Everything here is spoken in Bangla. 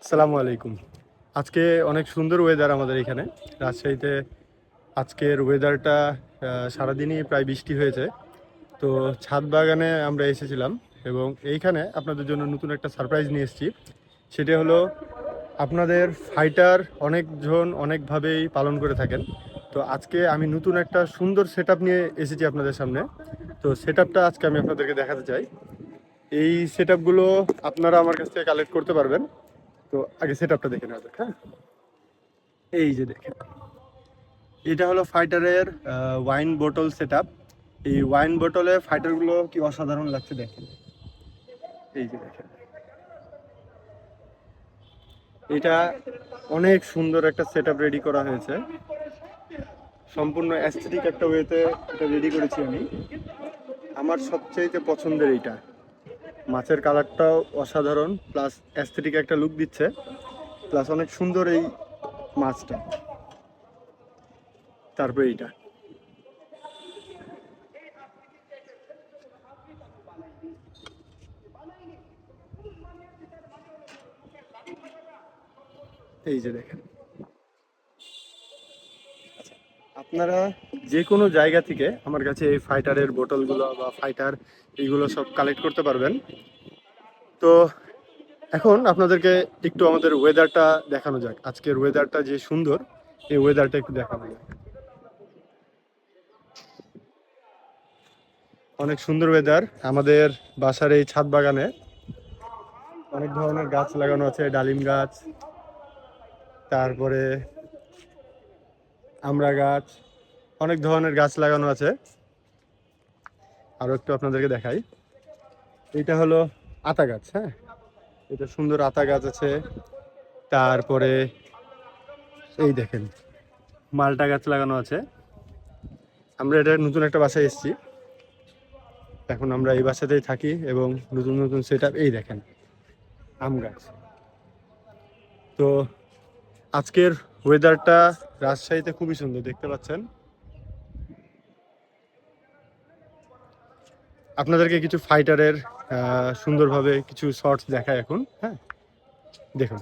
আসসালামু আলাইকুম। আজকে অনেক সুন্দর ওয়েদার আমাদের এখানে রাজশাহীতে। আজকের ওয়েদারটা সারাদিনই প্রায় বৃষ্টি হয়েছে। তো ছাদ বাগানে আমরা এসেছিলাম এবং এইখানে আপনাদের জন্য নতুন একটা সারপ্রাইজ নিয়ে এসেছি। সেটা হলো আপনাদের ফাইটার অনেকজন অনেকভাবেই পালন করে থাকেন। তো আজকে আমি নতুন একটা সুন্দর সেটআপ নিয়ে এসেছি আপনাদের সামনে। তো সেটআপটা আজকে আমি আপনাদেরকে দেখাতে চাই। এই সেটআপগুলো আপনারা আমার কাছ থেকে কালেক্ট করতে পারবেন। তো আগে সেটআপটা দেখে নেওয়া যাক। হ্যাঁ, এই যে দেখেন, এটা হলো ফাইটারের ওয়াইন বোতল সেটআপ। এই ওয়াইন বোতলে ফাইটারগুলো কি অসাধারণ লাগছে দেখেন। এই যে দেখেন, এটা অনেক সুন্দর একটা সেটআপ রেডি করা হয়েছে। সম্পূর্ণ অ্যাস্থেটিক একটা ওয়েতে এটা রেডি করেছি আমি। আমার সবচেয়ে পছন্দের এইটা, মাছের কালারটাও অসাধারণ, প্লাস অ্যাস্থেটিক একটা লুক দিচ্ছে, প্লাস অনেক সুন্দর এই মাছটা। তারপরে এইটা, এই যে দেখেন। আপনারা যে কোনো জায়গা থেকে আমার কাছে এই ফাইটারের বোতলগুলো বা ফাইটার এইগুলো সব কালেক্ট করতে পারবেন। তো এখন আপনাদেরকে একটু আমাদের ওয়েদারটা দেখানো যাক। আজকের ওয়েদারটা যে সুন্দর, এই ওয়েদারটা একটু দেখানো যাক। অনেক সুন্দর ওয়েদার আমাদের বাসার এই ছাদ বাগানে। অনেক ধরনের গাছ লাগানো আছে, ডালিম গাছ, তারপরে আমড়া গাছ, অনেক ধরনের গাছ লাগানো আছে। আরো একটু আপনাদেরকে দেখাই, এইটা হলো আতা গাছ। হ্যাঁ, এটা সুন্দর আতা গাছ আছে। তারপরে এই দেখেন, মালটা গাছ লাগানো আছে। আমরা এটা নতুন একটা বাসায় এসেছি, এখন আমরা এই বাসাতেই থাকি এবং নতুন নতুন সেটআপ। এই দেখেন, আম গাছ। তো আজকের ওয়েদারটা রাজশাহীতে খুবই সুন্দর, দেখতে পাচ্ছেন। আপনাদেরকে কিছু ফাইটারের সুন্দরভাবে কিছু শর্টস দেখায় এখন। হ্যাঁ, দেখুন।